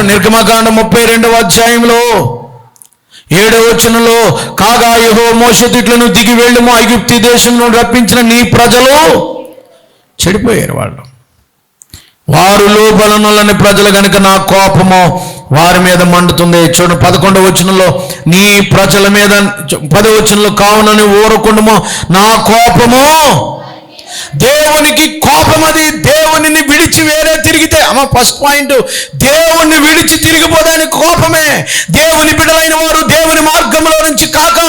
నిర్గమకాండం 32వ అధ్యాయంలో 7వ వచనంలో, కాగా యెహోవా మోషేతో ఇట్లను దిగి వెళ్ళుము, ఐగుప్తు దేశం నుండి రప్పించిన నీ ప్రజలు చెడిపోయారు. వారు లోబలనులని ప్రజలు కనుక నా కోపము వారి మీద మండుతుంది. చూడండి 11వ వచనంలో, నీ ప్రజల మీద 10వ వచనంలో, కావునని ఊరకుండము నా కోపము. దేవునికి కోపం, అది దేవునిని విడిచి వేరే తిరిగితే. ఫస్ట్ పాయింట్, దేవుణ్ణి విడిచి తిరిగిపోదానికి కోపమే. దేవుని బిడ్డలైన వారు దేవుని మార్గంలో నుంచి కాక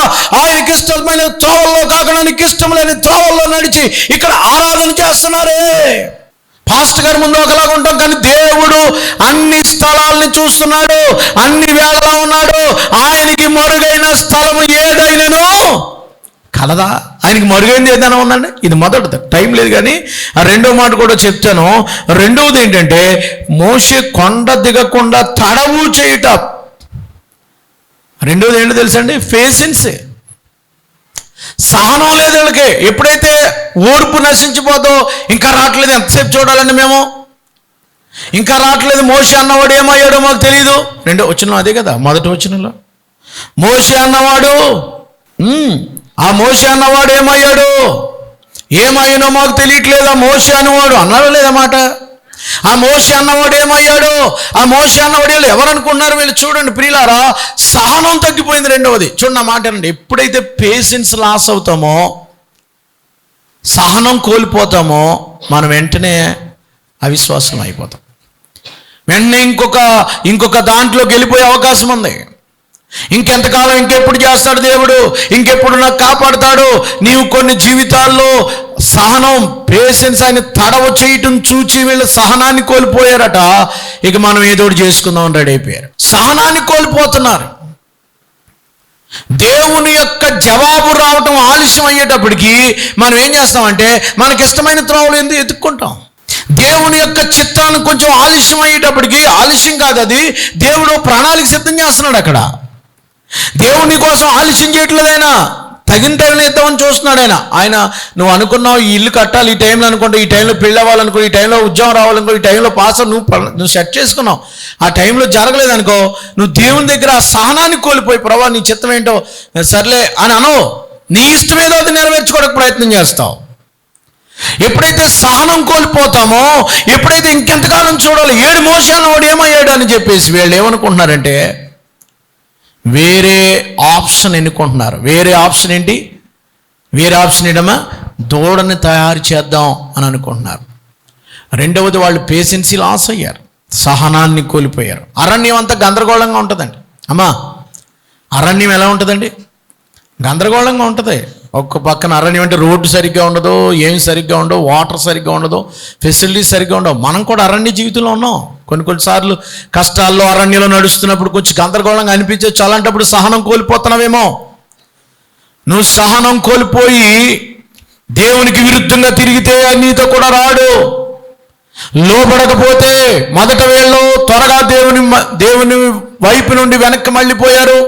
ఆయనకి ఇష్టమైన త్రోవల్లో కాక ఆయనకి ఇష్టం లేని త్రోవల్లో నడిచి ఇక్కడ ఆరాధన చేస్తున్నారే. పాస్టర్ గారి ముందు ఒకలాగా ఉంటాం, కానీ దేవుడు అన్ని స్థలాల్ని చూస్తున్నాడు, అన్ని వేళలా ఉన్నాడు. ఆయనకి మరుగైన స్థలం ఏదైనాను కలదా? ఆయనకి మరుగైంది ఏదైనా ఉందండి? ఇది మొదటిది, టైం లేదు కానీ ఆ రెండో మాట కూడా చెప్తాను. రెండవది ఏంటంటే, మోషే కొండ దిగకుండా తడవు చేయుట. రెండవది ఏంటో తెలుసండి? పేషెన్సే. సహనం లేదు వీళ్ళకి. ఎప్పుడైతే ఓర్పు నశించిపోతో, ఇంకా రావట్లేదు, ఎంతసేపు చూడాలండి మేము, ఇంకా రావట్లేదు. మోషే అన్నవాడు ఏమయ్యాడో మాకు తెలియదు. రెండో వచనం అదే కదా, మొదటి వచనంలో మోషే అన్నవాడు, ఆ మోషే అన్నవాడు ఏమయ్యానో మాకు తెలియట్లేదు. ఆ మోషే అన్నవాడు అన్నాడో లేదా మాట? ఆ మోషే అన్నవాడు ఏమయ్యాడు? ఆ మోషే అన్నవాడు వీళ్ళు ఎవరు అనుకున్నారు? వీళ్ళు చూడండి ప్రియులారా, సహనం తగ్గిపోయింది. రెండవది చూడండి, మాట అండి, ఎప్పుడైతే పేషెన్స్ లాస్ అవుతామో, సహనం కోల్పోతామో, మనం వెంటనే అవిశ్వాసం అయిపోతాం. వెంటనే ఇంకొక దాంట్లోకి వెళ్ళిపోయే అవకాశం ఉంది. ఇంకెంతకాలం, ఇంకెప్పుడు చేస్తాడు దేవుడు, ఇంకెప్పుడు నాకు కాపాడుతాడు? నీవు కొన్ని జీవితాల్లో సహనం, పేషెన్స్, ఆయన తడవ చేయటం చూచి వీళ్ళు సహనాన్ని కోల్పోయారట. ఇక మనం ఏదో చేసుకుందాం రెడీ అయిపోయారు. సహనాన్ని కోల్పోతున్నారు. దేవుని యొక్క జవాబు రావటం ఆలస్యం అయ్యేటప్పటికి మనం ఏం చేస్తామంటే, మనకిష్టమైన త్రోవలు ఎందుకు ఎత్తుక్కుంటాం. దేవుని యొక్క చిత్తాన్ని కొంచెం ఆలస్యం అయ్యేటప్పటికి, ఆలస్యం కాదు అది, దేవుడు ప్రణాళిక సిద్ధం చేస్తున్నాడు. అక్కడ దేవుని కోసం ఆలస్యం చేయట్లేదు. ఆయన తగిన టైంలో ఇద్దామని చూస్తున్నాడు. ఆయన నువ్వు అనుకున్నావు ఈ ఇల్లు కట్టాలి, ఈ టైంలో అనుకుంటా, ఈ టైంలో పెళ్ళి అవ్వాలనుకో, ఈ టైంలో ఉద్యోగం రావాలనుకో, ఈ టైంలో పాస్ నువ్వు సెట్ చేసుకున్నావు. ఆ టైంలో జరగలేదు అనుకో, నువ్వు దేవుని దగ్గర ఆ సహనాన్ని కోల్పోయి, ప్రభా నీ చిత్తం ఏంటో సర్లే అని అనవు. నీ ఇష్టం ఏదో అది నెరవేర్చుకోవడానికి ప్రయత్నం చేస్తావు. ఎప్పుడైతే సహనం కోల్పోతామో, ఎప్పుడైతే ఇంకెంతకాలం చూడాలి, 7 మోషాలు వాడు ఏమయ్యాడు అని చెప్పేసి వీళ్ళు ఏమనుకుంటున్నారంటే, వేరే ఆప్షన్ ఎన్నుకుంటున్నారు. వేరే ఆప్షన్ ఏంటి? వేరే ఆప్షన్ ఏంటమ్మా? దూడని తయారు చేద్దాం అని అనుకుంటున్నారు. రెండవది, వాళ్ళు పేషెన్సీ లాస్ అయ్యారు, సహనాన్ని కోల్పోయారు. అరణ్యం అంతా గందరగోళంగా ఉంటుందండి. అరణ్యం ఎలా ఉంటుందండి? గందరగోళంగా ఉంటుంది. ఒక్క పక్కన అరణ్యం అంటే రోడ్డు సరిగ్గా ఉండదు, ఏమి సరిగ్గా ఉండవు, వాటర్ సరిగ్గా ఉండదు, ఫెసిలిటీస్ సరిగ్గా ఉండవు. మనం కూడా అరణ్య జీవితంలో ఉన్నాం. కొన్నిసార్లు కష్టాల్లో అరణ్యంలో నడుస్తున్నప్పుడు కొంచెం గందరగోళంగా అనిపించవచ్చు. అలాంటప్పుడు సహనం కోల్పోతున్నావేమో. నువ్వు సహనం కోల్పోయి దేవునికి విరుద్ధంగా తిరిగితే నీతో కూడా రాడు. లోబడకపోతే మొదట వీళ్ళు త్వరగా దేవుని వైపు నుండి వెనక్కి మళ్ళీపోయారు,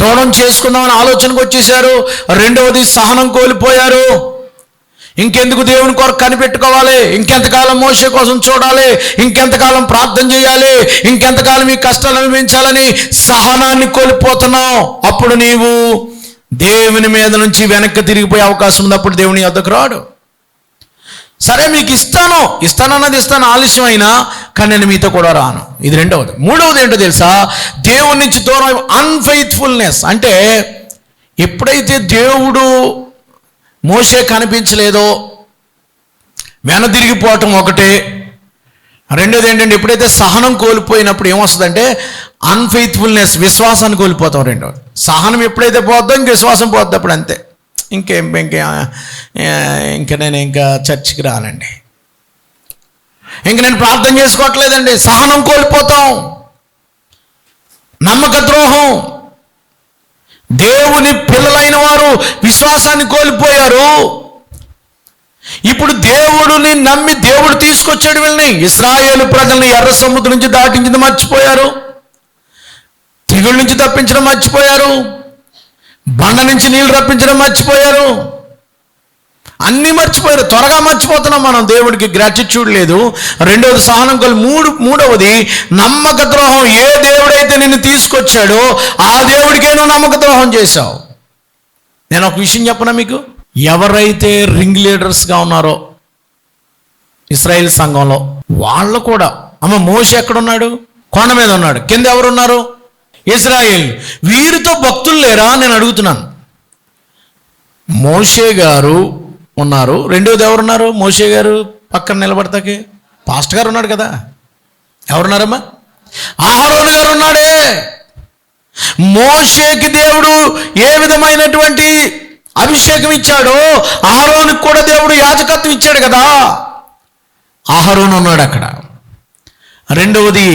దూరం చేసుకుందామని ఆలోచనకు వచ్చేసారు. రెండవది, సహనం కోల్పోయారు. ఇంకెందుకు దేవుని కొరకు కనిపెట్టుకోవాలి, ఇంకెంతకాలం మోషే కోసం చూడాలి, ఇంకెంతకాలం ప్రార్థన చేయాలి, ఇంకెంతకాలం ఈ కష్టాలు అనుభవించాలని సహనాన్ని కోల్పోతున్నావు. అప్పుడు నీవు దేవుని మీద నుంచి వెనక్కి తిరిగిపోయే అవకాశం ఉంది. అప్పుడు దేవుని వద్దకు రాడు. సరే మీకు ఇస్తానన్నది ఇస్తాను, ఆలస్యం అయినా, కానీ నేను మీతో కూడా రాను. ఇది రెండవది. మూడవది ఏంటో తెలుసా? దేవుని నుంచి దూరం, అన్ఫెయిత్ఫుల్నెస్. అంటే ఎప్పుడైతే దేవుడు మోషే కనిపించలేదో వెనదిరిగిపోవటం ఒకటే. రెండోది ఏంటంటే, ఎప్పుడైతే సహనం కోల్పోయినప్పుడు ఏమొస్తుందంటే అన్ఫెయిత్ఫుల్నెస్, విశ్వాసాన్ని కోల్పోతాం. రెండోది, సహనం ఎప్పుడైతే పోద్దో ఇంక విశ్వాసం పోద్ది. అప్పుడు అంతే, ఇంకా నేను చర్చికి రానండి, ఇంక నేను ప్రార్థన చేసుకోవట్లేదండి. సహనం కోల్పోతాం, నమ్మక ద్రోహం. దేవుని పిల్లలైన వారు విశ్వాసాన్ని కోల్పోయారు. ఇప్పుడు దేవుడిని నమ్మి దేవుడు తీసుకొచ్చాడు వీళ్ళని. ఇశ్రాయేలు ప్రజల్ని ఎర్ర సముద్రం నుంచి దాటించింది మర్చిపోయారు, తెగుళ్ళ నుంచి తప్పించడం మర్చిపోయారు, బండ నుంచి నీళ్లు రప్పించడం మర్చిపోయారు. అన్నీ మర్చిపోయారు. త్వరగా మర్చిపోతున్నాం మనం. దేవుడికి గ్రాటిట్యూడ్ లేదు. రెండవది సహనం కలు. మూడవది నమ్మక ద్రోహం. ఏ దేవుడైతే నిన్ను తీసుకొచ్చాడో ఆ దేవుడికే నువ్వు నమ్మక ద్రోహం చేశావు. నేను ఒక విషయం చెప్పనా మీకు? ఎవరైతే రింగ్ లీడర్స్గా ఉన్నారో ఇశ్రాయేల్ సంఘంలో, వాళ్ళు కూడా మోషే ఎక్కడున్నాడు? కొండ మీద ఉన్నాడు. కింద ఎవరున్నారు? ఇశ్రాయేల్. వీరితో భక్తులు లేరా నేను అడుగుతున్నాను. మోషే గారు ఉన్నారు. రెండవది ఎవరున్నారు? మోషే గారు పక్కన నిలబడతాకి పాస్టర్ గారు ఉన్నాడు కదా. ఎవరున్నారమ్మా? అహరోను గారు ఉన్నాడే. మోషేకి దేవుడు ఏ విధమైనటువంటి అభిషేకం ఇచ్చాడో అహరోనుకి కూడా దేవుడు యాజకత్వం ఇచ్చాడు కదా. అహరోను ఉన్నాడు అక్కడ. రెండవది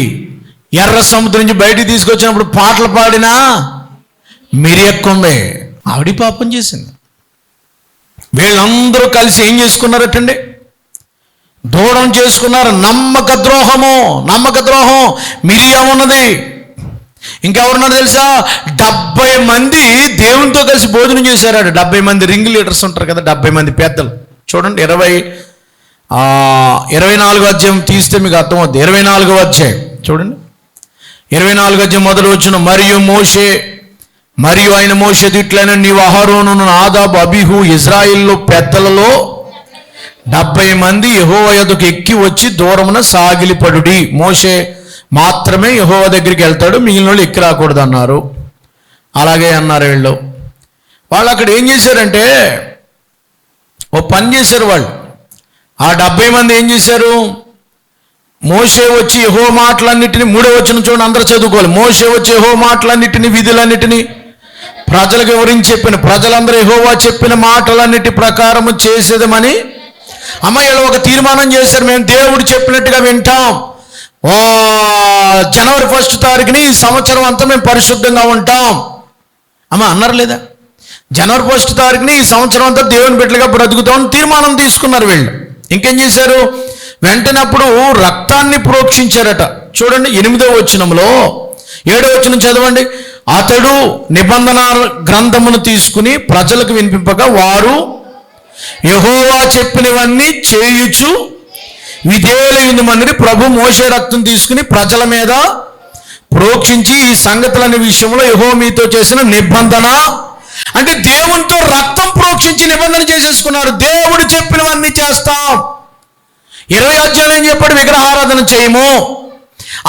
ఎర్ర సముద్రం నుంచి బయటికి తీసుకొచ్చినప్పుడు పాటలు పాడిన మిరియక్కుంది. ఆవిడ పాపం చేసింది. వీళ్ళందరూ కలిసి ఏం చేసుకున్నారటండి? దూరం చేసుకున్నారు. నమ్మక ద్రోహం. మిరియా ఉన్నది. ఇంకెవరున్నారు తెలుసా? 70 మంది దేవునితో కలిసి భోజనం చేశారు. 70 మంది రింగ్ లీడర్స్ ఉంటారు కదా, 70 మంది పెద్దలు. చూడండి 24వ అధ్యాయం తీస్తే మీకు అర్థమవుతుంది. 24వ అధ్యాయం చూడండి. 24వ అధ్యాయం మొదలు వచ్చిన మరియు ఆయన మోషే ఇట్లైన నీవు అహరోను, నాదాబు, అబీహు ఇజ్రాయిల్లో పెద్దలలో 70 మంది యెహోవా యొద్దకు ఎక్కి వచ్చి దూరమున సాగిలిపడుడి. మోషే మాత్రమే యెహోవా దగ్గరికి వెళ్తాడు, మిగిలిన వాళ్ళు ఎక్కి రాకూడదు అన్నారు. అలాగే అన్నారు వీళ్ళు. వాళ్ళు అక్కడ ఏం చేశారంటే ఓ పని చేశారు. వాళ్ళు ఆ 70 మంది ఏం చేశారు? మోషే వచ్చి యెహోవా మాటలన్నిటిని, 3వ వచనం చూడండి, అందరూ చదువుకోవాలి. మోషే వచ్చి యెహోవా మాటలన్నిటిని, విధులన్నిటిని ప్రజలకు వివరించి చెప్పిన, ప్రజలందరూ యెహోవా చెప్పిన మాటలన్నిటి ప్రకారము చేసేదమని వీళ్ళు ఒక తీర్మానం చేశారు. మేము దేవుడు చెప్పినట్టుగా వింటాం. జనవరి 1వ తారీఖుని ఈ సంవత్సరం అంతా మేము పరిశుద్ధంగా ఉంటాం అన్నారు లేదా? జనవరి 1వ తారీఖుని ఈ సంవత్సరం అంతా దేవుని బిడ్డలుగా బ్రతుకుతామని తీర్మానం తీసుకున్నారు వీళ్ళు. ఇంకేం చేశారు? వెంటనప్పుడు రక్తాన్ని ప్రోక్షించారట. చూడండి 8వ వచనంలో, 7వ వచనం చదవండి. అతడు నిబంధన గ్రంథమును తీసుకుని ప్రజలకు వినిపింపగా వారు యెహోవా చెప్పినవన్నీ చేయుచు విధేయులైందుమని ప్రభు మోషే రక్తం తీసుకుని ప్రజల మీద ప్రోక్షించి ఈ సంగతులనే విషయంలో యెహోవా మీతో చేసిన నిబంధన, అంటే దేవునితో రక్తం ప్రోక్షించి నిబంధన చేసేసుకున్నారు. దేవుడు చెప్పినవన్నీ చేస్తాం. 20 అధ్యాయులు ఏం చెప్పాడు? విగ్రహారాధన చేయము,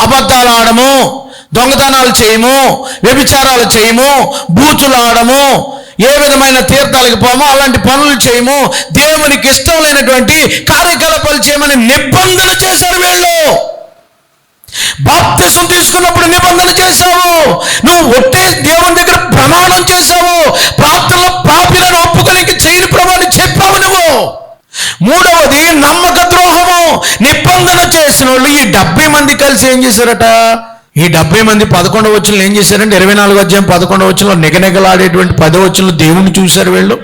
అబద్ధాలు ఆడము, దొంగతనాలు చేయము, వ్యభిచారాలు చేయము, బూతులు ఆడము, ఏ విధమైన తీర్థాలకు పోమో అలాంటి పనులు చేయము, దేవునికి ఇష్టం లేనటువంటి కార్యకలాపాలు చేయమని నిబంధన చేశారు వీళ్ళు. బాప్తిసం తీసుకున్నప్పుడు నిబంధన చేశావు. నువ్వు ఒట్టే దేవుని దగ్గర ప్రమాణం చేశావు. ప్రార్థనలో పాపిలను ఒప్పుకోలేక చేయని ప్రభు అని చెప్పావు నువ్వు. మూడవది నమ్మక ద్రోహము. నిబంధన చేసిన వాళ్ళు ఈ 70 మంది కలిసి ఏం చేశారట? ఈ 70 మంది 11వ వచనంలో ఏం చేశారంటే 24వ అధ్యాయం 11వ వచనంలో నిగనిగలాడేటువంటి 10వ వచనంలో దేవుని చూశారు వీళ్ళు.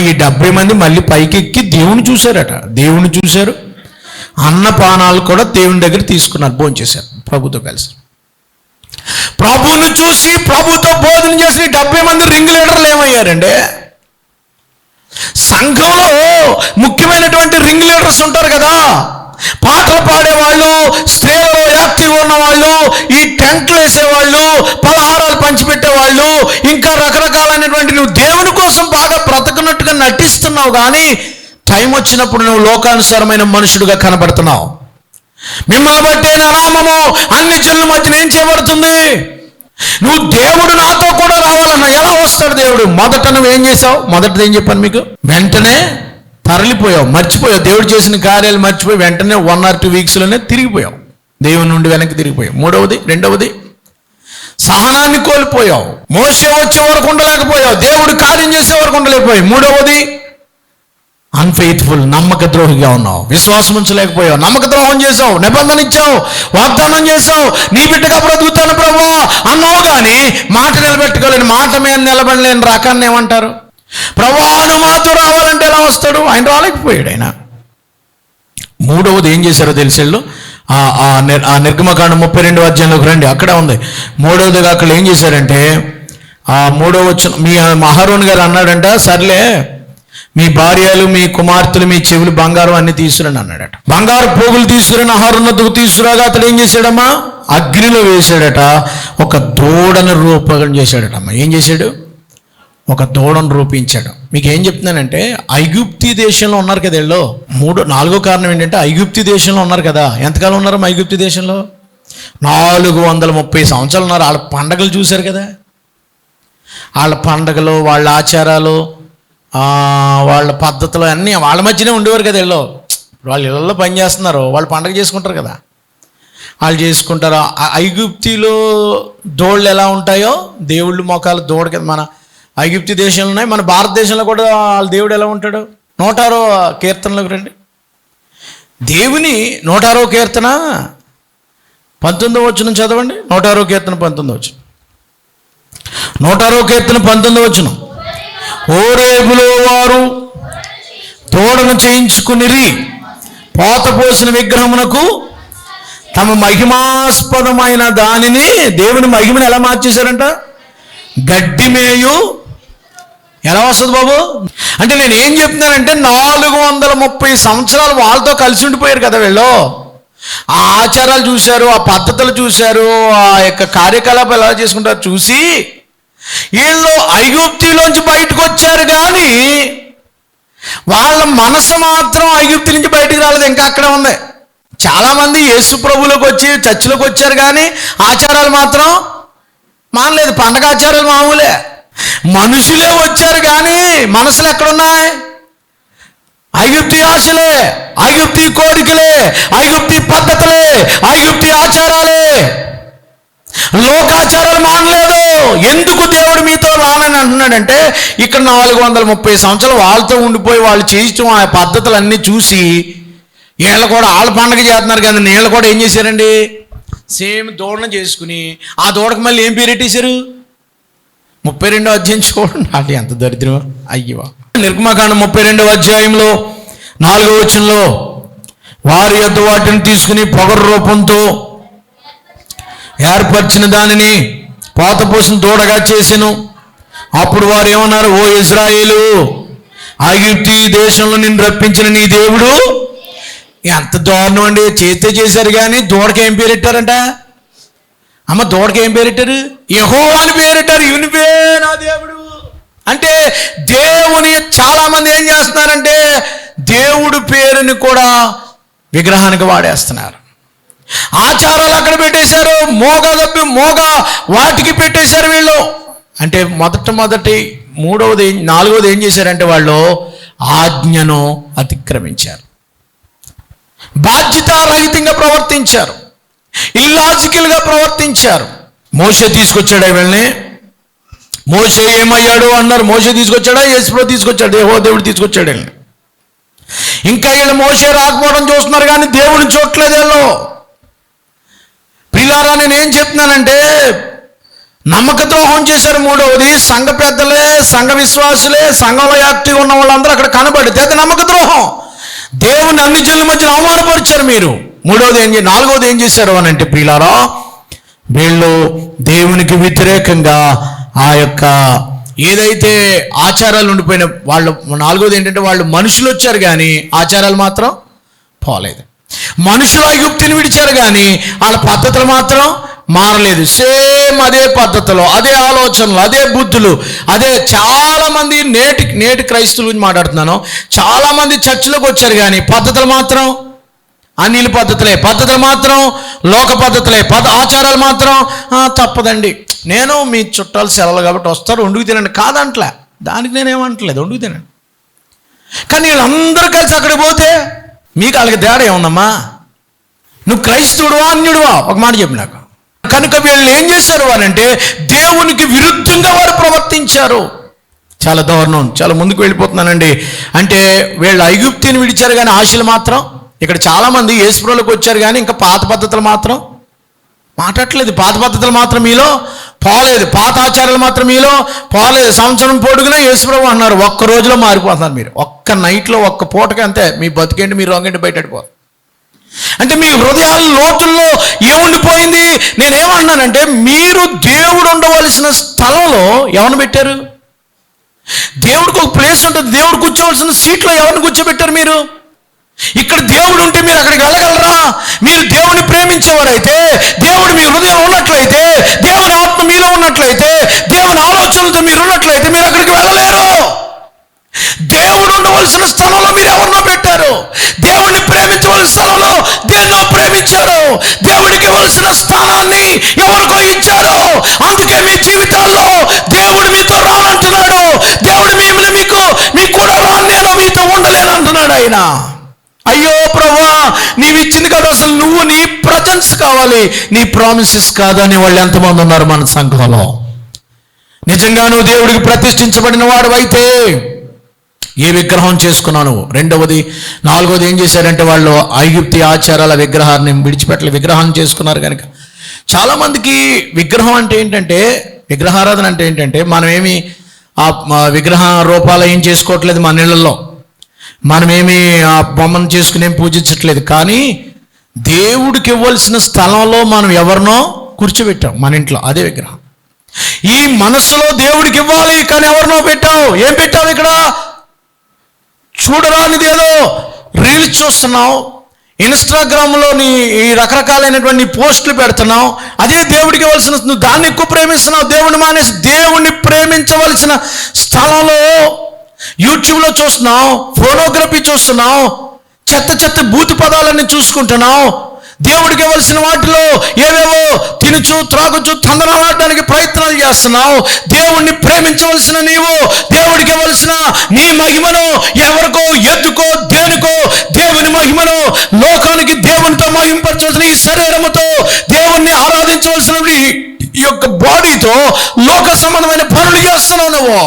ఈ 70 మంది మళ్ళీ పైకెక్కి దేవుని చూశారట. దేవుని చూశారు. అన్నపానాలు కూడా దేవుని దగ్గర తీసుకున్నారు, భోజనం చేశారు ప్రభుతో కలిసి. ప్రభువును చూసి ప్రభుతో భోజనం చేసి 70 మంది రింగ్ లీడర్లు ఏమయ్యారండి? సంఘంలో ముఖ్యమైనటువంటి రింగ్ లీడర్స్ ఉంటారు కదా, పాటలు పాడేవాళ్ళు, స్త్రీలలో యాక్టివ్ ఉన్నవాళ్ళు, ఈ టెంట్లు వేసేవాళ్ళు, పలహారాలు పంచిపెట్టేవాళ్ళు, ఇంకా రకరకాలైనటువంటి, నువ్వు దేవుని కోసం బాగా బ్రతకనట్టుగా నటిస్తున్నావు, కానీ టైం వచ్చినప్పుడు నువ్వు లోకానుసారమైన మనుషుడుగా కనబడుతున్నావు. మిమ్మల్ని బట్టే నా నామము అన్ని జనుల మధ్యన ఏం చేయబడుతుంది? నువ్వు దేవుడు నాతో కూడా రావాలన్నా ఎలా వస్తాడు దేవుడు? మొదట నువ్వు ఏం చేసావు? మొదటిది ఏం చెప్పాను మీకు? వెంటనే తరలిపోయావు, మర్చిపోయావు. దేవుడు చేసిన కార్యాలు మర్చిపోయి వెంటనే 1 or 2 వీక్స్లోనే తిరిగిపోయావు, దేవుని నుండి వెనక్కి తిరిగిపోయావు. రెండవది సహనాన్ని కోల్పోయావు. మోషే వచ్చే వరకు ఉండలేకపోయావు, దేవుడు కార్యం చేసే వరకు ఉండలేకపోయావు. మూడవది అన్ఫెయిత్ఫుల్, నమ్మక ద్రోహిగా ఉన్నావు, విశ్వాసం ఉంచలేకపోయావు, నమ్మక ద్రోహం చేసావు, నిబంధన ఇచ్చావు, వాగ్దానం చేసావు, నీ బిడ్డగా బ్రతుకుతాను ప్రభువా అన్నావు, కానీ మాట నిలబెట్టుకోలేని, మాట మీద నిలబడలేని రకాన్ని ఏమంటారు? ప్రభువాను మాతో రావాలంటే ఎలా వస్తాడు? ఆయన రాలేకపోయాడు ఆయన. మూడవది ఏం చేశారో తెలిసేళ్ళు, ఆ నిర్గమకాండం 32వ అధ్యాయంలోకి రండి, అక్కడే ఉంది. మూడవదిగా అక్కడ ఏం చేశారంటే, ఆ 3వ వచనం, మీ అహరోను గారు అన్నాడంట, సర్లే మీ భార్యలు, మీ కుమార్తెలు, మీ చెవులు బంగారం అన్ని తీసుకురండి అన్నాడట. బంగారు పోగులు తీసుకుని ఆహారున్నతకు తీసుకురాగా అతడు ఏం చేశాడమ్మా? అగ్నిలో వేశాడట. ఒక దూడను రూపకం చేశాడటమ్మా. ఏం చేశాడు? ఒక దూడను రూపించాడు. మీకు ఏం చెప్తున్నానంటే, ఐగుప్తి దేశంలో ఉన్నారు కదా వీళ్ళు. 4వ కారణం ఏంటంటే, ఐగుప్తి దేశంలో ఉన్నారు కదా. ఎంతకాలం ఉన్నారు ఐగుప్తి దేశంలో? 430 సంవత్సరాలు ఉన్నారు. వాళ్ళ పండగలు చూశారు కదా. వాళ్ళ పండగలు, వాళ్ళ ఆచారాలు, వాళ్ళ పద్ధతులు అన్నీ వాళ్ళ మధ్యనే ఉండేవారు కదా వీళ్ళు. వాళ్ళు ఇళ్ళల్లో పని చేస్తున్నారు, వాళ్ళు పండగ చేసుకుంటారు కదా, వాళ్ళు చేసుకుంటారు. ఐగుప్తిలో దోళ్ళు ఎలా ఉంటాయో, దేవుళ్ళు మొఖాలు దూడ కదా. మన ఐగుప్తి దేశంలో ఉన్నాయి, మన భారతదేశంలో కూడా వాళ్ళ దేవుడు ఎలా ఉంటాడు? 106వ కీర్తనలోకి రండి. దేవుని 106వ కీర్తన 19వ వచనం చదవండి. 106వ కీర్తన 19వ వచనం. 106వ కీర్తన 19వ వచనం. హోరేబులో వారు తోడను చేయించుకునిరి, పోత పోసిన విగ్రహమునకు తమ మహిమాస్పదమైన దానిని, దేవుని మహిమను ఎలా మార్చేశారంట? గడ్డిమేయు. ఎలా వస్తుంది బాబు అంటే, నేను ఏం చెప్తున్నానంటే, 430 సంవత్సరాలు వాళ్ళతో కలిసి ఉండిపోయారు కదా వీళ్ళు. ఆ ఆచారాలు చూశారు, ఆ పద్ధతులు చూశారు, ఆ యొక్క కార్యకలాపాలు ఎలా చేసుకుంటారు చూసి వీళ్ళు ఐగుప్తిలోంచి బయటకు వచ్చారు. కానీ వాళ్ళ మనసు మాత్రం ఐగుప్తి నుంచి బయటకు రాలేదు, ఇంకా అక్కడే ఉంది. చాలామంది యేసు ప్రభువులోకి వచ్చి చర్చిలోకి వచ్చారు, కానీ ఆచారాలు మాత్రం మానలేదు. పండగ ఆచారాలు మామూలే. మనుషులే వచ్చారు, కానీ మనసులు ఎక్కడున్నాయి? ఐగుప్తి ఆశలే, ఐగుప్తి కోరికలే, ఐగుప్తి పద్ధతులే, ఐగుప్తి ఆచారాలే, లోకాచారాలు మానలేదు. ఎందుకు దేవుడు మీతో రానని అంటున్నాడంటే, ఇక్కడ 430 సంవత్సరాలు వాళ్ళతో ఉండిపోయి వాళ్ళు చేయించడం ఆ పద్ధతులన్నీ చూసి వీళ్ళు కూడా వాళ్ళ పండగ చేస్తున్నారు. కానీ వీళ్ళు కూడా ఏం చేశారండి? సేమ్ దూడను చేసుకుని ఆ దూడకు మళ్ళీ ఏం పేరు పెట్టేశారు? 32వ అధ్యాయం చూడండి. అది ఎంత దరిద్రం అయ్యవా. నిర్గమకాండం 32వ అధ్యాయంలో 4వ వచనంలో, వారి యొద్ద వాటిని తీసుకుని పొగరు రూపంతో ఏర్పరిచిన దానిని పోత పోసిన దూడగా చేసెను. అప్పుడు వారు ఏమన్నారు? ఓ ఇశ్రాయేలు, ఐగుప్తి దేశంలో నిన్ను రప్పించిన నీ దేవుడు. ఎంత దారుణం అండి. చేస్తే చేశారు, కానీ దూడకి ఏం పేరెట్టారంట? అమ్మ, దూడకి ఏం పేరెట్టారు? యెహోవా అని పేరెట్టారు. యునివే నా దేవుడు అంటే, దేవుని చాలామంది ఏం చేస్తున్నారంటే, దేవుడు పేరుని కూడా విగ్రహానికి వాడేస్తున్నారు. ఆచారాలు అక్కడ పెట్టేశారు, మోగ వాటికి పెట్టేశారు వీళ్ళు. అంటే మొదటి 3వది 4వది ఏం చేశారంటే, వాళ్ళు ఆజ్ఞను అతిక్రమించారు, బాధ్యతారహితంగా ప్రవర్తించారు, ఇల్లాజికల్గా ప్రవర్తించారు. మోషే తీసుకొచ్చాడు వీళ్ళని. మోషే ఏమయ్యాడు అన్నారు. మోషే తీసుకొచ్చాడా? యేసు తీసుకొచ్చాడు, యెహోవా దేవుడు తీసుకొచ్చాడు వీళ్ళని. ఇంకా వీళ్ళు మోషే రాకపోవడం చూస్తున్నారు, కానీ దేవుడిని చూడట్లేదు వీళ్ళు. ప్రియులారా, నేను ఏం చెప్తున్నానంటే, నమ్మక ద్రోహం చేశారు. 3వది సంఘ పెద్దలే, సంఘ విశ్వాసులే, సంఘంలో యాక్టివ్ ఉన్న వాళ్ళందరూ అక్కడ కనబడితే అది నమ్మక ద్రోహం. దేవుని అన్ని జనుల మధ్యన అవమానపరిచారు మీరు. 4వది ఏం చేశారు అని అంటే, ప్రియులారా, వీళ్ళు దేవునికి వ్యతిరేకంగా ఆ యొక్క ఏదైతే ఆచారాలు ఉండిపోయిన వాళ్ళు. 4వది ఏంటంటే, వాళ్ళు మనుషులు వచ్చారు, కానీ ఆచారాలు మాత్రం పోలేదు. మనుషులు ఐగుప్తిని విడిచారు, కానీ వాళ్ళ పద్ధతులు మాత్రం మారలేదు. సేమ్ అదే పద్ధతులు, అదే ఆలోచనలు, అదే బుద్ధులు, అదే. చాలామంది నేటి క్రైస్తవుల గురించి మాట్లాడుతున్నాను. చాలామంది చర్చిలోకి వచ్చారు, కానీ పద్ధతులు మాత్రం అన్నిల పద్ధతులే, పద్ధతులు మాత్రం లోక పద్ధతులే, ఆచారాలు మాత్రం తప్పదండి. నేను మీ చుట్టాలు సెలవులు కాబట్టి వస్తారు, వండుకు తినండి కాదంట్లే, దానికి నేనేమంటలేదు, వండుకు తినండి. కానీ వీళ్ళందరూ కలిసి అక్కడికి పోతే మీకు వాళ్ళకి తేడా ఏముందమ్మా? నువ్వు క్రైస్తవుడువా అన్యుడువా? ఒక మాట చెప్పు నాకు. కనుక వీళ్ళు ఏం చేశారు అని అంటే, దేవునికి విరుద్ధంగా వారు ప్రవర్తించారు. చాలా దారుణం. చాలా ముందుకు వెళ్ళిపోతున్నానండి. అంటే వీళ్ళు ఐగుప్తిని విడిచారు, కానీ ఆశలు మాత్రం. ఇక్కడ చాలామంది యేసుప్రభువులోకి వచ్చారు, కానీ ఇంకా పాత పద్ధతులు మాత్రం మాట్లాడలేదు. పాత పద్ధతులు మాత్రం మీలో పోలేదు, పాత ఆచారాలు మాత్రం మీలో పోలేదు. సంవత్సరం పొడుగునా యేసుప్రభు అన్నారు, ఒక్క రోజులో మారిపోతున్నారు మీరు. ఒక్క నైట్లో, ఒక్క పూటకి అంతే మీ బతికేంటి, మీరు రొంగంటి బయటపడిపోదు. అంటే మీ హృదయాల లోతుల్లో ఏముండిపోయింది? నేనేమన్నానంటే, మీరు దేవుడు ఉండవలసిన స్థలంలో ఎవరిని పెట్టారు? దేవుడికి ఒక ప్లేస్ ప్లేస్ ఉంటుంది. దేవుడు కూర్చోవలసిన సీట్లో ఎవరిని కూర్చోబెట్టారు మీరు? ఇక్కడ దేవుడు ఉంటే మీరు అక్కడికి వెళ్ళగలరా? మీరు దేవుని ప్రేమించేవారైతే, దేవుడు మీ హృదయం ఉన్నట్లయితే, దేవుని ఆత్మ మీలో ఉన్నట్లయితే, దేవుని ఆలోచనలతో మీరు ఉన్నట్లయితే మీరు అక్కడికి వెళ్ళలేరు. దేవుడు ఉండవలసిన స్థలంలో మీరు ఎవరినో పెట్టారు. దేవుడిని ప్రేమించవలసిన స్థలంలో దేన్నో ప్రేమించారు. దేవుడికి ఇవ్వాల్సిన స్థానాన్ని ఎవరికో ఇచ్చారు. అందుకే మీ జీవితాల్లో దేవుడు మీతో రానంటున్నాడు. దేవుడు మిమ్మల్ని మీకు కూడా రాను, నేను మీతో ఉండలేను అంటున్నాడు ఆయన. అయ్యో ప్రభువా, నీవు ఇచ్చింది కదా, అసలు నువ్వు నీ ప్రజెన్స్ కావాలి, నీ ప్రామిసెస్ కాదని వాళ్ళు ఎంతమంది ఉన్నారు మన సంఘంలో? నిజంగా నువ్వు దేవుడికి ప్రతిష్ఠించబడిన వాడు అయితే ఏ విగ్రహం చేసుకున్నావు నువ్వు? రెండవది, నాలుగవది ఏం చేశారంటే వాళ్ళు ఐగుప్తి ఆచారాల విగ్రహాన్ని విడిచిపెట్టలే, విగ్రహం చేసుకున్నారు. కనుక చాలామందికి విగ్రహం అంటే ఏంటంటే, విగ్రహారాధన అంటే ఏంటంటే, మనమేమి ఆ విగ్రహ రూపాలు ఏం చేసుకోవట్లేదు, మన ఇళ్లలో మనమేమి ఆ బొమ్మను చేసుకుని ఏం పూజించట్లేదు. కానీ దేవుడికి ఇవ్వాల్సిన స్థలంలో మనం ఎవరినో కూర్చోబెట్టాం మన ఇంట్లో, అదే విగ్రహం. ఈ మనస్సులో దేవుడికి ఇవ్వాలి, కానీ ఎవరినో పెట్టావు. ఏం పెట్టావు ఇక్కడ? చూడరానిది ఏదో రీల్స్ చూస్తున్నావు, ఇన్స్టాగ్రామ్లో ఈ రకరకాలైనటువంటి పోస్టులు పెడుతున్నావు. అదే దేవుడికి ఇవ్వాల్సిన, నువ్వు దాన్ని ఎక్కువ ప్రేమిస్తున్నావు. దేవుడిని మానేసి దేవుణ్ణి ప్రేమించవలసిన స్థలంలో యూట్యూబ్లో చూస్తున్నావు, ఫోటోగ్రఫీ చూస్తున్నావు, చెత్త బూతు పదాలన్నీ చూసుకుంటున్నావు. దేవుడికి ఇవ్వాల్సిన వాటిలో ఏవేవో తినుచు త్రాగుచు తందనాడడానికి ప్రయత్నాలు చేస్తున్నావు. దేవుణ్ణి ప్రేమించవలసిన నీవు, దేవుడికి ఇవ్వాల్సిన నీ మహిమను ఎవరికో, ఎద్దుకో, దేనికో దేవుని మహిమను, లోకానికి దేవునితో మహింపరచవలసిన ఈ శరీరముతో దేవుణ్ణి ఆరాధించవలసిన ఈ యొక్క బాడీతో లోక సంబంధమైన పనులు చేస్తున్నావు నువ్వు.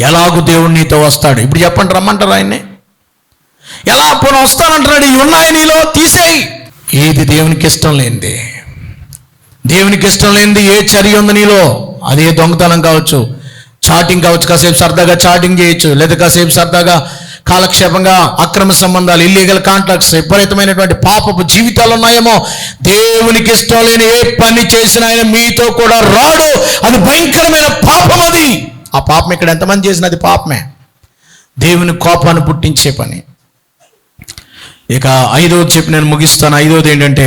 ఎలాగూ దేవుడు నీతో వస్తాడు. ఇప్పుడు చెప్పండి, రమ్మంటారు ఆయన్ని? ఎలా పోనీ వస్తానంటున్నాడు? ఇవి ఉన్నాయి నీలో, తీసేయి. ఏది దేవునికి ఇష్టం లేనిది, దేవునికి ఇష్టం లేనిది ఏ చర్య ఉంది నీలో, అదే దొంగతనం కావచ్చు, చాటింగ్ కావచ్చు, కాసేపు సరదాగా చాటింగ్ చేయొచ్చు, లేదా కాసేపు సరదాగా కాలక్షేపంగా అక్రమ సంబంధాలు, ఇల్లీగల్ కాంట్రాక్ట్స్, విపరీతమైనటువంటి పాపపు జీవితాలు ఉన్నాయేమో. దేవునికి ఇష్టం లేని ఏ పని చేసినా ఆయన మీతో కూడా రాడు. అది భయంకరమైన పాపం. అది ఆ పాపం ఇక్కడ ఎంతమంది చేసినా అది పాపమే, దేవుని కోపాన్ని పుట్టించే పని. ఇక ఐదవది చెప్పి నేను ముగిస్తాను. ఐదవది ఏంటంటే,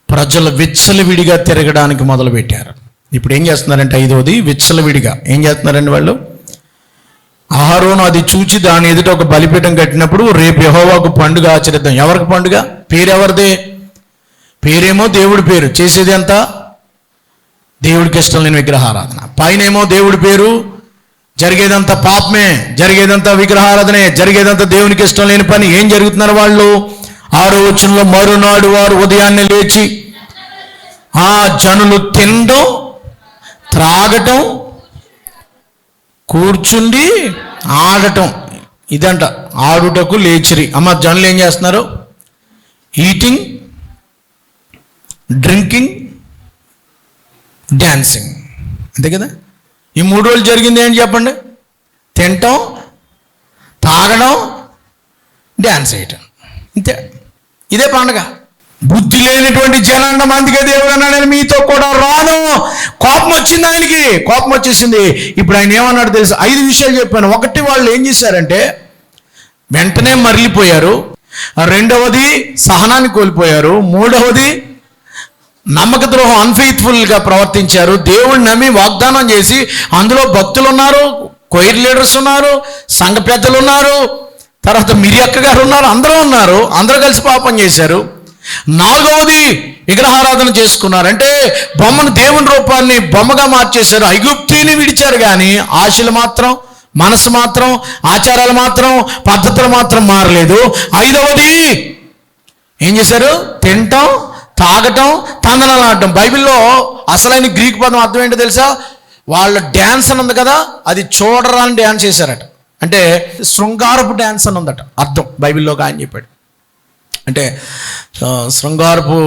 ప్రజలు విచ్చలవిడిగా తిరగడానికి మొదలుపెట్టారు. ఇప్పుడు ఏం చేస్తున్నారంటే, ఐదవది విచ్చలవిడిగా ఏం చేస్తున్నారండి వాళ్ళు? అహరోను అది చూచి దాని ఎదుట ఒక బలిపీఠం కట్టినప్పుడు, రేపు యెహోవాకు పండుగ ఆచరిద్దాం. ఎవరికి పండుగ? పేరెవరిదే? పేరేమో దేవుడి పేరు, చేసేది అంతా దేవుడికి ఇష్టం లేని విగ్రహారాధన. పైనేమో దేవుడి పేరు, జరిగేదంతా పాపమే, జరిగేదంతా విగ్రహారాధనే, జరిగేదంతా దేవునికి ఇష్టం లేని పని. ఏం జరుగుతున్నారు వాళ్ళు? 6వ వచనంలో, మరునాడు వారు ఉదయాన్నే లేచి ఆ జనులు తినడం, త్రాగటం, కూర్చుండి ఆడటం. ఇదంట ఆడుటకు లేచిరి. అమ్మ, జనులు ఏం చేస్తున్నారు? Eating, drinking, dancing. అంతే కదా? ఈ 3 రోజులు జరిగింది ఏంటి చెప్పండి? తినటం, తాగడం, డ్యాన్స్ చేయటం. ఇంతే, ఇదే పండుగ. బుద్ధి లేనటువంటి జనాండం. అందుకే దేవుడు అన్నాడు, నేను మీతో కూడా రాను. కోపం వచ్చింది ఆయనకి, కోపం వచ్చేసింది. ఇప్పుడు ఆయన ఏమన్నాడు తెలుసు? 5 విషయాలు చెప్పాను. ఒకటి, వాళ్ళు ఏం చేశారంటే వెంటనే మరలిపోయారు. రెండవది, సహనాన్ని కోల్పోయారు. మూడవది, నమ్మక ద్రోహం, అన్ఫెయిత్ఫుల్గా ప్రవర్తించారు. దేవుడిని నమ్మి వాగ్దానం చేసి, అందులో భక్తులు ఉన్నారు, కొయిర్ లీడర్స్ ఉన్నారు, సంఘ పెద్దలు ఉన్నారు, తర్వాత మిరియక్క గారు ఉన్నారు, అందరూ ఉన్నారు. అందరూ కలిసి పాపం చేశారు. నాలుగవది, విగ్రహారాధన చేసుకున్నారు. అంటే బొమ్మను, దేవుని రూపాన్ని బొమ్మగా మార్చేశారు. ఐగుప్తిని విడిచారు, కానీ ఆశలు మాత్రం, మనసు మాత్రం, ఆచారాలు మాత్రం, పద్ధతులు మాత్రం మారలేదు. ఐదవది ఏం చేశారు? తినటం, తాగటం, తందనాలాడటం. బైబిల్లో అసలైన గ్రీక్ పదం అర్థం ఏంటో తెలుసా? వాళ్ళ డ్యాన్స్ అని ఉంది కదా, అది చూడరాని డ్యాన్స్ చేశారట. అంటే శృంగారపు డ్యాన్స్ అని ఉందట అర్థం బైబిల్లో. ఆయన చెప్పాడు. అంటే శృంగారపు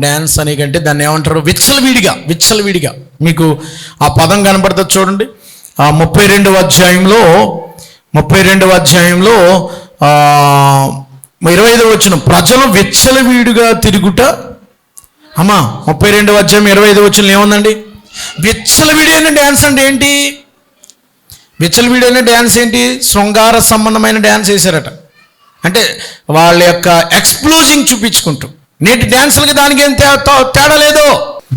డ్యాన్స్ అని కంటే దాన్ని ఏమంటారు? విచ్చలవిడిగా. మీకు ఆ పదం కనపడుతుంది చూడండి. 32వ అధ్యాయంలో 25వ వచనం, ప్రజలు విచ్చలవిడిగా తిరుగుట. అమ్మా, 32వ అధ్యాయం 25వ వచనం ఏముందండి? విచ్చలవిడి అనే డ్యాన్స్ అంటే ఏంటి? విచ్చలవిడైన డ్యాన్స్ ఏంటి? శృంగార సంబంధమైన డ్యాన్స్ వేశారట. అంటే వాళ్ళ యొక్క ఎక్స్ప్లోజింగ్ చూపించుకుంటూ. నేటి డ్యాన్సులకి దానికి ఏం తేడా లేదు.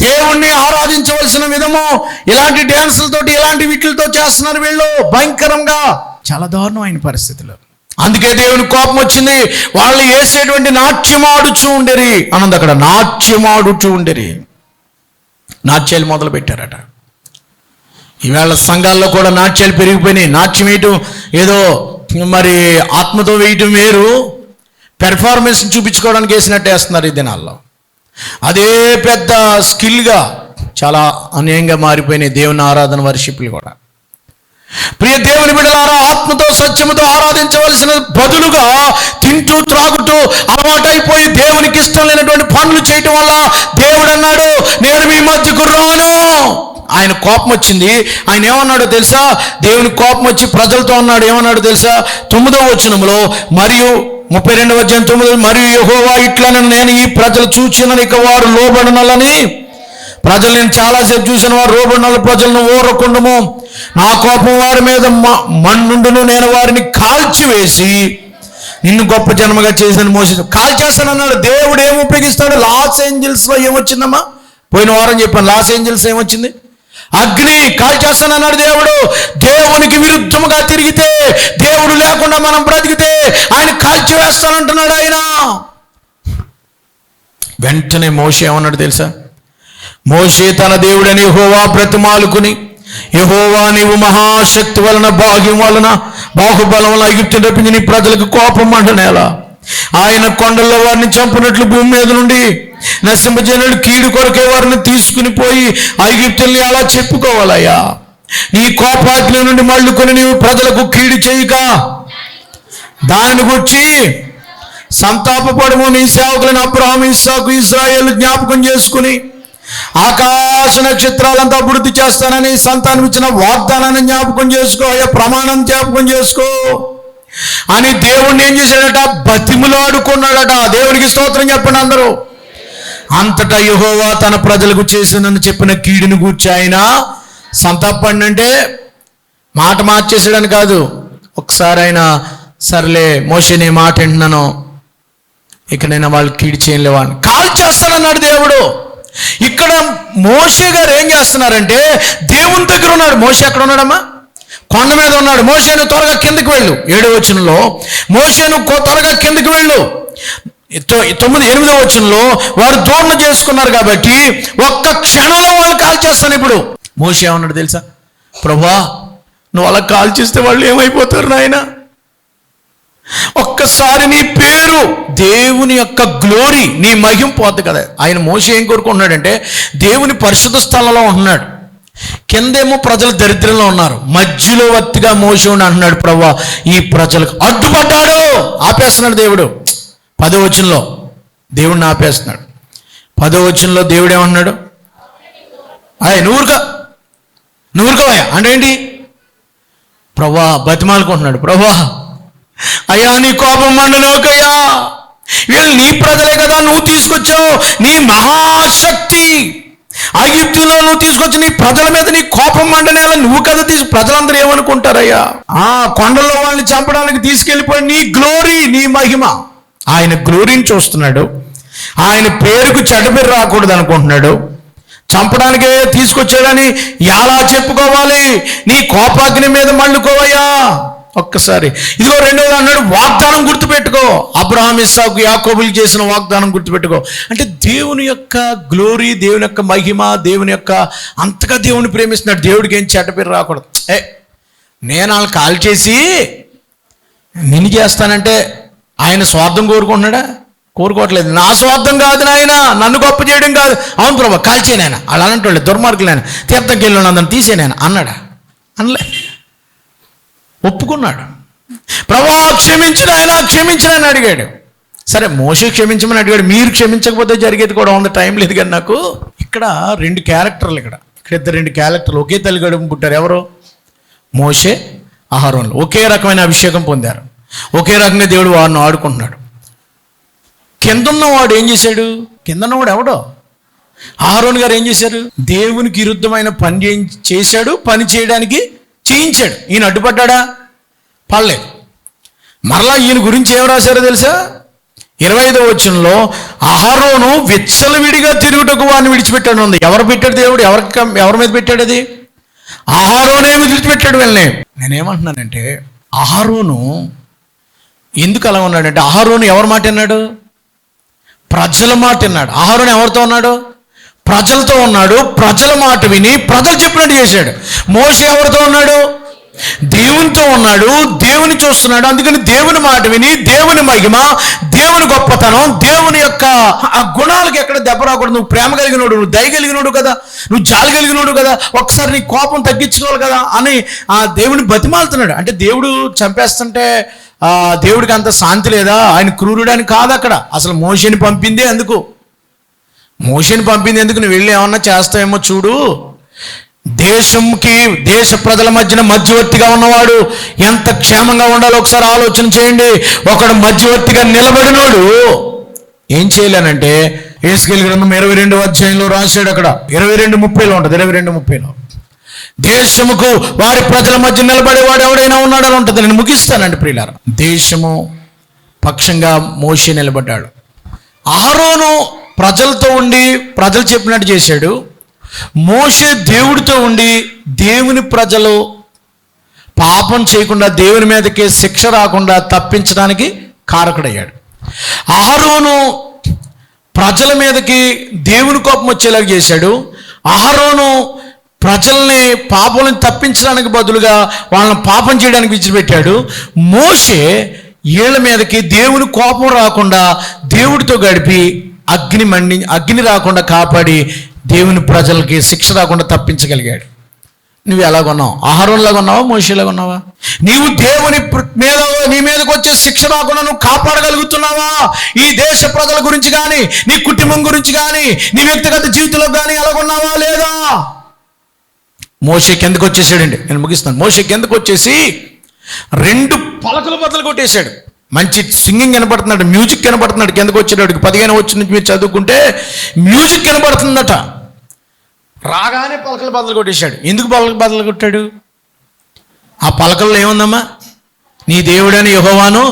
దేవుణ్ణి ఆరాధించవలసిన విధము ఇలాంటి డ్యాన్సులతోటి ఇలాంటి వీటితో చేస్తున్నారు వీళ్ళు భయంకరంగా. చాలా దారుణమైన పరిస్థితులు. అందుకే దేవుని కోపం వచ్చింది. వాళ్ళు వేసేటువంటి నాట్యమాడుచూ ఉండేరి అన్నది అక్కడ. నాట్యమాడుచూ ఉండేరి, నాట్యాలు మొదలు పెట్టారట. ఈవేళ సంఘాల్లో కూడా నాట్యాలు పెరిగిపోయినాయి. నాట్యం వేయటం ఏదో మరి ఆత్మతో వేయటం వేరు, పెర్ఫార్మెన్స్ చూపించుకోవడానికి వేసినట్టు వేస్తున్నారు ఈ దినాల్లో. అదే పెద్ద స్కిల్గా చాలా అన్యాయంగా మారిపోయినాయి దేవుని ఆరాధన వర్షిప్లు కూడా. ప్రియ దేవుని బిడ్డలారా, ఆత్మతో సత్యముతో ఆరాధించవలసిన బదులుగా తింటూ త్రాగుతూ అలవాటైపోయి దేవునికి ఇష్టం లేనటువంటి పనులు చేయటం వల్ల దేవుడు అన్నాడు, నేను మీ మధ్యకు రాను. ఆయన కోపం వచ్చింది. ఆయన ఏమన్నాడో తెలుసా? దేవుని కోపం వచ్చి ప్రజలతో అన్నాడు. ఏమన్నాడో తెలుసా? 9వ వచనంలో, మరియు 32వ అధ్యాయం 9, మరియు యెహోవా ఇట్లను, నేను ఈ ప్రజలు చూచిన ఇక వారు లోబడనలని. ప్రజలు నేను చాలాసేపు చూసిన వారు లోబడిన ప్రజలను ఓరకుండము, నా కోపం వారి మీద మన్నుండును, నేను వారిని కాల్చివేసి నిన్ను గొప్ప జన్మగా చేసిన మోసే కాల్చేస్తానన్నాడు. దేవుడు ఏం ఉపయోగిస్తాడు? లాస్ ఏంజల్స్లో ఏమొచ్చిందమ్మా? పోయిన వారం చెప్పాను. లాస్ ఏంజల్స్ ఏమొచ్చింది? అగ్ని. కాల్చేస్తానన్నాడు దేవుడు. దేవునికి విరుద్ధముగా తిరిగితే, దేవుడు లేకుండా మనం బ్రతికితే ఆయన కాల్చివేస్తానంటున్నాడు ఆయన. వెంటనే మోషే ఏమన్నాడు తెలుసా? మోషే తన దేవుడని యెహోవా బ్రతిమాలుకుని, యెహోవా నీవు మహాశక్తి వలన భాగ్యం వలన బాహుబలం వలన ఐగుప్తుని రప్పించి నీ ప్రజలకు కోపం మంటనేలా. ఆయన కొండల్లో వారిని చంపినట్లు భూమి మీద నుండి నశింపజేయుడు కీడు కొరకే వారిని తీసుకుని పోయి ఐగుప్తుల్ని అలా చెప్పుకోవాలయ్యా. నీ కోపాగ్ని నుండి మళ్ళుకొని నీవు ప్రజలకు కీడు చేయక దానిని గుర్చి సంతాపపడము. నీ సేవకులను అబ్రహాము, ఇస్సాకు, ఇశ్రాయేలు జ్ఞాపకం చేసుకుని ఆకాశ నక్షత్రాలంతా అభివృద్ధి చేస్తానని సంతానం ఇచ్చిన వాగ్దానాన్ని జ్ఞాపకం చేసుకో, అయ్యా ప్రమాణం జ్ఞాపకం చేసుకో అని దేవుణ్ణి ఏం చేశాడట? బతిములాడుకున్నాడట. దేవునికి స్తోత్రం చెప్పండి అందరూ. అంతటా యెహోవా తన ప్రజలకు చేసిందని చెప్పిన కీడుని గూర్చి ఆయన సంతాపండి. అంటే మాట మార్చేసాడని కాదు. ఒకసారి ఆయన సర్లే మోషే నీ మాట వింటున్నాను, ఇక నేను వాళ్ళు కీడు చేయలేవా అని కాల్ చేస్తానన్నాడు దేవుడు. ఇక్కడ మోషే గారు ఏం చేస్తున్నారంటే దేవుని దగ్గర ఉన్నాడు. మోషే ఎక్కడ ఉన్నాడమ్మా? కొండ మీద ఉన్నాడు. మోషే నువ్వు త్వరగా కిందకి వెళ్ళు. 7వ వచనంలో మోషే నువ్వు త్వరగా కిందకి వెళ్ళు. 8వ వచనంలో వారు దూరణ చేసుకున్నారు కాబట్టి ఒక్క క్షణంలో వాళ్ళు కాల్ చేస్తాను. ఇప్పుడు మోషే ఏమన్నాడు తెలుసా? ప్రభువా నువ్వు అలా కాల్ చేస్తే వాళ్ళు ఏమైపోతారు నాయన? ఒక్కసారి నీ పేరు, దేవుని యొక్క గ్లోరీ, నీ మహిమ పోద్ది కదా. ఆయన మోషే ఏం కోరుకుంటున్నాడంటే దేవుని పరిశుద్ధ స్థలంలో ఉంటున్నాడు, కిందేమో ప్రజలు దరిద్రంలో ఉన్నారు. మధ్యలో వత్తిగా మోషే ఉండి అంటున్నాడు, ప్రభువా ఈ ప్రజలకు అడ్డుపడ్డాడు. ఆపేస్తున్నాడు దేవుడు. 10వ వచనంలో దేవుడిని ఆపేస్తున్నాడు. 10వ వచనంలో దేవుడు ఏమన్నాడు? నువ్వురుకోవా అంటే ఏంటి? ప్రభువా బతిమాలుకుంటున్నాడు. ప్రభువా అయ్యా నీ కోపం మండలోకయ్యా, వీళ్ళు నీ ప్రజలే కదా, నువ్వు తీసుకొచ్చావు నీ మహాశక్తి, ఐగుప్తులో నువ్వు తీసుకొచ్చి నీ ప్రజల మీద నీ కోపం మండనేలా నువ్వు కదా ప్రజలందరూ ఏమనుకుంటారయ్యా? కొండల్లో వాళ్ళని చంపడానికి తీసుకెళ్ళిపోయి నీ గ్లోరీ, నీ మహిమ. ఆయన గ్లోరీని చూస్తున్నాడు. ఆయన పేరుకు చెడ్డపేరు రాకూడదు అనుకుంటున్నాడు. చంపడానికే తీసుకొచ్చాడని ఎలా చెప్పుకోవాలి? నీ కోపాగ్ని మీద మళ్ళుకోవయ్యా. ఒక్కసారి ఇదిగో 2వది అన్నాడు, వాగ్దానం గుర్తుపెట్టుకో. అబ్రహాం, ఇస్సాకు, యాకోబులకు చేసిన వాగ్దానం గుర్తుపెట్టుకో. అంటే దేవుని యొక్క గ్లోరీ, దేవుని యొక్క మహిమ, దేవుని యొక్క అంతగా దేవుని ప్రేమిస్తున్నాడు. దేవుడికి ఏం చెడ్డ పేరు రాకూడదు. నేను వాళ్ళని కాల్ చేసి నిన్ను చేస్తానంటే ఆయన స్వార్థం కోరుకుంటున్నాడా? కోరుకోవట్లేదు. నా స్వార్థం కాదు నాయన, నన్ను గొప్ప చేయడం కాదు. అవును ప్రభా కాల్చేనాయన, వాళ్ళు అన్నట్టు దుర్మార్గులైన తీర్థంకి వెళ్ళిన అందరిని తీసేనాయన అన్నాడా? అనలే, ఒప్పుకున్నాడు. ప్రభా క్షమించిన ఆయన, క్షమించిన ఆయన అడిగాడు. సరే మోషే క్షమించమని అడిగాడు. మీరు క్షమించకపోతే జరిగేది కూడా ఉంది, టైం లేదు కానీ నాకు. ఇక్కడ 2 క్యారెక్టర్లు, ఇక్కడ 2 క్యారెక్టర్లు ఒకే తల్లి గడుపు పుట్టారు. ఎవరు? మోషే, అహరోన్లు. ఒకే రకమైన అభిషేకం పొందారు. ఒకే రకంగా దేవుడు వారిని ఆడుకుంటున్నాడు. కిందన్నవాడు ఏం చేశాడు? కిందన్నవాడు ఎవడో? అహరోన్ గారు ఏం చేశారు? దేవునికి విరుద్ధమైన పని చేశాడు, పని చేయడానికి చేయించాడు. ఈయన అడ్డుపడ్డా? పడలేదు. మరలా ఈయన గురించి ఏం రాశారో తెలుసా? 25వ వచనంలో అహరోను విచ్చలవిడిగా తిరుగుటకు వాడిని విడిచిపెట్టాడు ఉంది. ఎవరు పెట్టాడు? దేవుడు ఎవరి మీద పెట్టాడు? అది అహరోనే విడిచిపెట్టాడు వెళ్ళని. నేనేమంటున్నానంటే అహరోను ఎందుకు అలా ఉన్నాడంటే, అహరోను ఎవరి మాట విన్నాడు? ప్రజల మాట విన్నాడు. అహరోను ఎవరితో ఉన్నాడు? ప్రజలతో ఉన్నాడు. ప్రజల మాట విని ప్రజలు చెప్పినట్టు చేశాడు. మోషే ఎవరితో ఉన్నాడు? దేవునితో ఉన్నాడు. దేవుని చూస్తున్నాడు. అందుకని దేవుని మాట విని దేవుని మహిమ, దేవుని గొప్పతనం, దేవుని యొక్క ఆ గుణాలకు ఎక్కడ దెబ్బ రాకూడదు. నువ్వు ప్రేమ కలిగినోడు, నువ్వు దయ కలిగినోడు కదా, నువ్వు జాలి కలిగినోడు కదా, ఒకసారి నీ కోపం తగ్గించుకోవాలి కదా అని ఆ దేవుని బతిమాలుతున్నాడు. అంటే దేవుడు చంపేస్తుంటే దేవుడికి అంత శాంతి లేదా? ఆయన క్రూరుడని కాదు అక్కడ. అసలు మోషేని పంపిందే ఎందుకు? మోషేని పంపింది ఎందుకు? నువ్వు వెళ్ళి ఏమన్నా చేస్తావేమో చూడు. దేశ ప్రజల మధ్యవర్తిగా ఉన్నవాడు ఎంత క్షేమంగా ఉండాలో ఒకసారి ఆలోచన చేయండి. ఒకడు మధ్యవర్తిగా నిలబడినోడు ఏం చేయలేనంటే యేసుకేలు గ్రంథం 22వ అధ్యాయంలో రాశాడు. అక్కడ 22:30లో ఉంటుంది. 22:30లో దేశముకు వారి ప్రజల మధ్య నిలబడేవాడు ఎవడైనా ఉన్నాడని ఉంటుంది. నేను ముగిస్తానండి ప్రియులారా. దేశము పక్షంగా మోషే నిలబడ్డాడు. అహరోను ప్రజలతో ఉండి ప్రజలు చెప్పినట్టు చేశాడు. మోషే దేవుడితో ఉండి దేవుని ప్రజలు పాపం చేయకుండా దేవుని మీదకి శిక్ష రాకుండా తప్పించడానికి కారకుడయ్యాడు. అహరోను ప్రజల మీదకి దేవుని కోపం వచ్చేలాగా చేశాడు. అహరోను ప్రజల్ని పాపలను తప్పించడానికి బదులుగా వాళ్ళని పాపం చేయడానికి విడిచిపెట్టాడు. మోషే వీళ్ళ మీదకి దేవుని కోపం రాకుండా దేవుడితో గడిపి అగ్ని రాకుండా కాపాడి దేవుని ప్రజలకి శిక్ష రాకుండా తప్పించగలిగాడు. నువ్వు ఎలాగొన్నావు? అహరోన్లాగా ఉన్నావా? మోషేలాగా ఉన్నావా? నీవు దేవుని మీద నీ మీదకి వచ్చే శిక్ష రాకుండా నువ్వు కాపాడగలుగుతున్నావా? ఈ దేశ ప్రజల గురించి కానీ, నీ కుటుంబం గురించి కానీ, నీ వ్యక్తిగత జీవితంలో కానీ ఎలాగొన్నావా లేదా? మోషే కిందకు వచ్చేసాడండి. నేను ముగిస్తాను. మోషే కిందకు వచ్చేసి 2 పలకలు బద్దలు కొట్టేశాడు. మంచి సింగింగ్ కనపడుతున్నాడు, మ్యూజిక్ కనపడుతున్నాడు. కిందకు వచ్చేటోడికి 15వ వచనం నుంచి మీరు చదువుకుంటే మ్యూజిక్ కనపడుతుందట. రాగానే పలకలు బద్దలు కొట్టేశాడు. ఎందుకు పలకలు బద్దలు కొట్టాడు? ఆ పలకల్లో ఏముందమ్మా? నీ దేవుడైన యెహోవాను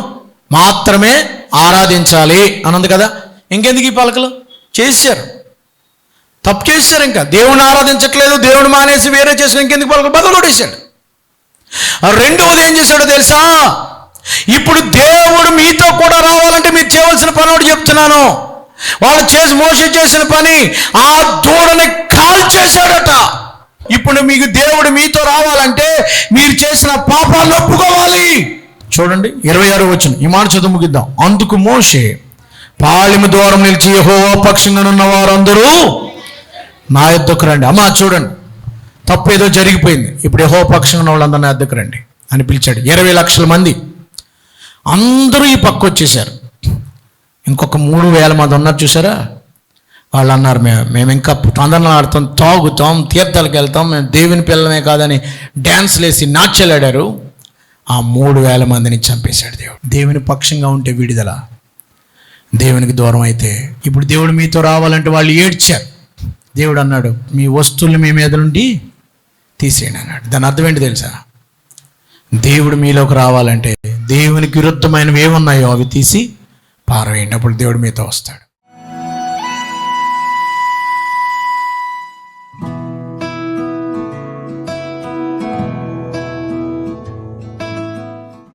మాత్రమే ఆరాధించాలి అన్నది కదా. ఇంకెందుకు ఈ పలకలు? చేశారు, తప్పు చేశారు. ఇంకా దేవుని ఆరాధించట్లేదు, దేవుని మానేసి వేరే చేసిన ఇంకెందుకు పలకలు బద్దలు కొట్టేశాడు. రెండవది ఏం చేశాడో తెలుసా? ఇప్పుడు దేవుడు మీతో కూడా రావాలంటే మీరు చేయవలసిన పని ఒకటి చెప్తున్నాను. మోషే చేసిన పని ఆ దూడని కాల్చేశాడట. ఇప్పుడు మీకు దేవుడు మీతో రావాలంటే మీరు చేసిన పాపాలను ఒప్పుకోవాలి. చూడండి 26వ వచనం. ఈ మాట చదువు ముగిద్దాం. అందుకు మోషే పాళెము దూరం నిలిచి యెహోవా పక్షంగా ఉన్న వారందరూ నా యొద్దకు రండి. అమ్మా చూడండి, తప్పేదో జరిగిపోయింది. ఇప్పుడు యెహోవా పక్షంగా ఉన్న వాళ్ళందరూ నా యొద్దకు రండి అని పిలిచాడు. 20 లక్షల మంది అందరూ ఈ పక్క వచ్చేసారు. ఇంకొక 3,000 మంది ఉన్నారు చూసారా? వాళ్ళు అన్నారు, మేము ఇంకా తొందరలో ఆడతాం, తాగుతాం, తీర్థాలకు వెళ్తాం, మేము దేవుని పిల్లమే కాదని డ్యాన్స్లు వేసి నాట్యాలు ఆడారు. ఆ 3,000 మందిని చంపేశాడు దేవుడు. దేవుని పక్షంగా ఉంటే విడుదల, దేవునికి దూరం అయితే. ఇప్పుడు దేవుడు మీతో రావాలంటే వాళ్ళు ఏడ్చారు. దేవుడు అన్నాడు, మీ వస్తువులు మీ మీద నుండి తీసేయండి అన్నాడు. దాని అర్థం ఏంటి తెలుసా? దేవుడు మీలోకి రావాలంటే దేవునికి విరుద్ధమైనవి ఏమున్నాయో అవి తీసి పారవేయండి. అప్పుడు దేవుడు మీతో వస్తాడు.